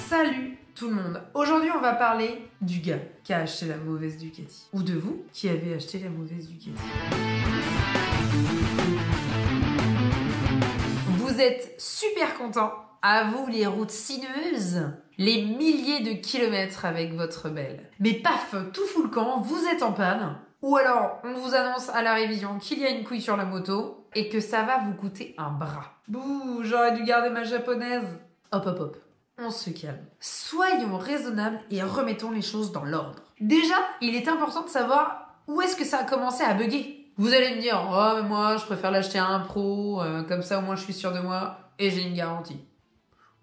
Salut tout le monde. Aujourd'hui, on va parler du gars qui a acheté la mauvaise Ducati. Ou de vous qui avez acheté la mauvaise Ducati. Vous êtes super content. À vous les routes sinueuses, les milliers de kilomètres avec votre belle. Mais paf, tout fout le camp, vous êtes en panne. Ou alors, on vous annonce à la révision qu'il y a une couille sur la moto et que ça va vous coûter un bras. Bouh, j'aurais dû garder ma japonaise. Hop, hop, hop. On se calme. Soyons raisonnables et remettons les choses dans l'ordre. Déjà, il est important de savoir où est-ce que ça a commencé à bugger. Vous allez me dire, oh mais moi je préfère l'acheter à un pro, comme ça au moins je suis sûr de moi et j'ai une garantie.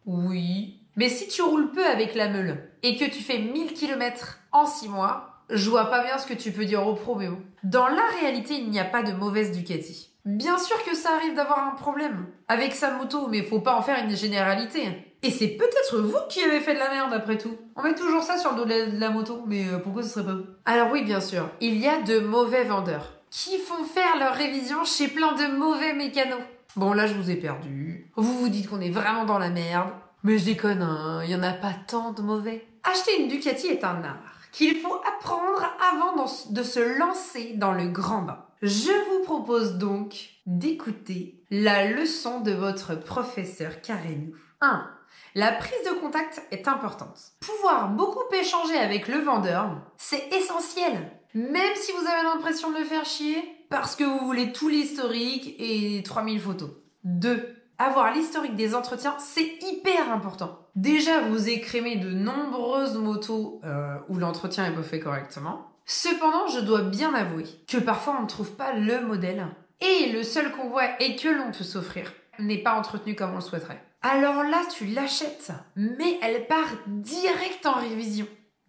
Oui. Mais si tu roules peu avec la meule et que tu fais 1000 km en 6 mois, je vois pas bien ce que tu peux dire au pro, mais bon. Dans la réalité, il n'y a pas de mauvaise Ducati. Bien sûr que ça arrive d'avoir un problème avec sa moto, mais faut pas en faire une généralité. Et c'est peut-être vous qui avez fait de la merde après tout. On met toujours ça sur le dos de la moto, mais pourquoi ce serait pas vous? Alors oui, bien sûr, il y a de mauvais vendeurs qui font faire leur révision chez plein de mauvais mécanos. Bon, là, je vous ai perdu. Vous vous dites qu'on est vraiment dans la merde. Mais je déconne, hein, il y en a pas tant de mauvais. Acheter une Ducati est un art qu'il faut apprendre avant de se lancer dans le grand bain. Je vous propose donc d'écouter la leçon de votre professeur Karenou. 1. La prise de contact est importante. Pouvoir beaucoup échanger avec le vendeur, c'est essentiel. Même si vous avez l'impression de le faire chier, parce que vous voulez tout l'historique et 3000 photos. 2. Avoir l'historique des entretiens, c'est hyper important. Déjà, vous écrémez de nombreuses motos où l'entretien est pas fait correctement. Cependant, je dois bien avouer que parfois on ne trouve pas le modèle et le seul qu'on voit et que l'on peut s'offrir n'est pas entretenu comme on le souhaiterait. Alors là, tu l'achètes, mais elle part direct en révision,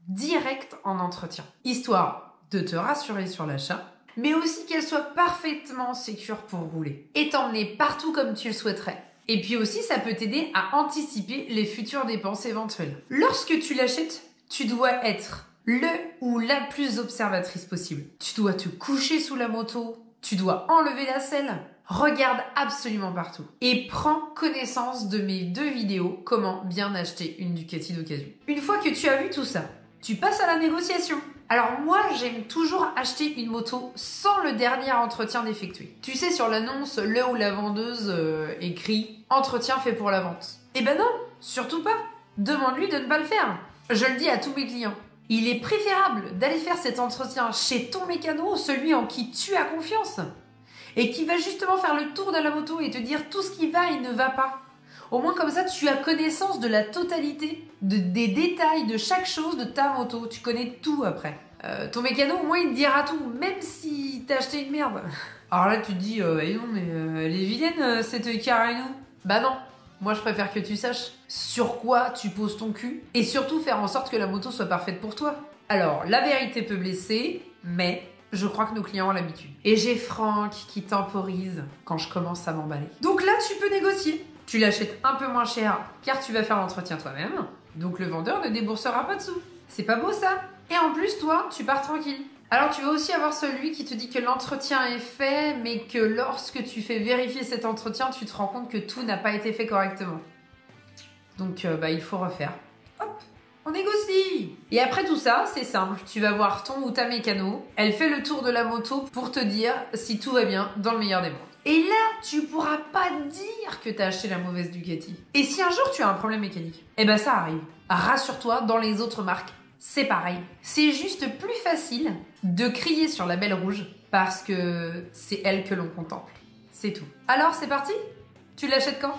direct en entretien, histoire de te rassurer sur l'achat, mais aussi qu'elle soit parfaitement sécure pour rouler et t'emmener partout comme tu le souhaiterais. Et puis aussi, ça peut t'aider à anticiper les futures dépenses éventuelles. Lorsque tu l'achètes, tu dois être le ou la plus observatrice possible. Tu dois te coucher sous la moto, tu dois enlever la selle. Regarde absolument partout et prends connaissance de mes 2 vidéos comment bien acheter une Ducati d'occasion. Une fois que tu as vu tout ça, tu passes à la négociation. Alors moi, j'aime toujours acheter une moto sans le dernier entretien d'effectuer. Tu sais, sur l'annonce, le ou la vendeuse écrit « Entretien fait pour la vente ». Eh ben non, surtout pas. Demande-lui de ne pas le faire. Je le dis à tous mes clients. Il est préférable d'aller faire cet entretien chez ton mécano, celui en qui tu as confiance, et qui va justement faire le tour de la moto et te dire tout ce qui va et ne va pas. Au moins comme ça, tu as connaissance de la totalité, des détails de chaque chose de ta moto. Tu connais tout après. Ton mécano, au moins, il te dira tout, même si t'as acheté une merde. Alors là, tu te dis, non, mais elle est vilaine, cette Karenou. Bah non, moi je préfère que tu saches sur quoi tu poses ton cul et surtout faire en sorte que la moto soit parfaite pour toi. Alors, la vérité peut blesser, mais je crois que nos clients ont l'habitude. Et j'ai Franck qui temporise quand je commence à m'emballer. Donc là, tu peux négocier. Tu l'achètes un peu moins cher car tu vas faire l'entretien toi-même. Donc le vendeur ne déboursera pas de sous. C'est pas beau ça? Et en plus, toi, tu pars tranquille. Alors tu vas aussi avoir celui qui te dit que l'entretien est fait, mais que lorsque tu fais vérifier cet entretien, tu te rends compte que tout n'a pas été fait correctement. Donc il faut refaire. Hop, on négocie. Et après tout ça, c'est simple. Tu vas voir ton ou ta mécano. Elle fait le tour de la moto pour te dire si tout va bien dans le meilleur des mondes. Et là, tu pourras pas dire que t'as acheté la mauvaise Ducati. Et si un jour tu as un problème mécanique, eh ben ça arrive. Rassure-toi, dans les autres marques, c'est pareil. C'est juste plus facile de crier sur la belle rouge parce que c'est elle que l'on contemple. C'est tout. Alors, c'est parti? Tu l'achètes quand?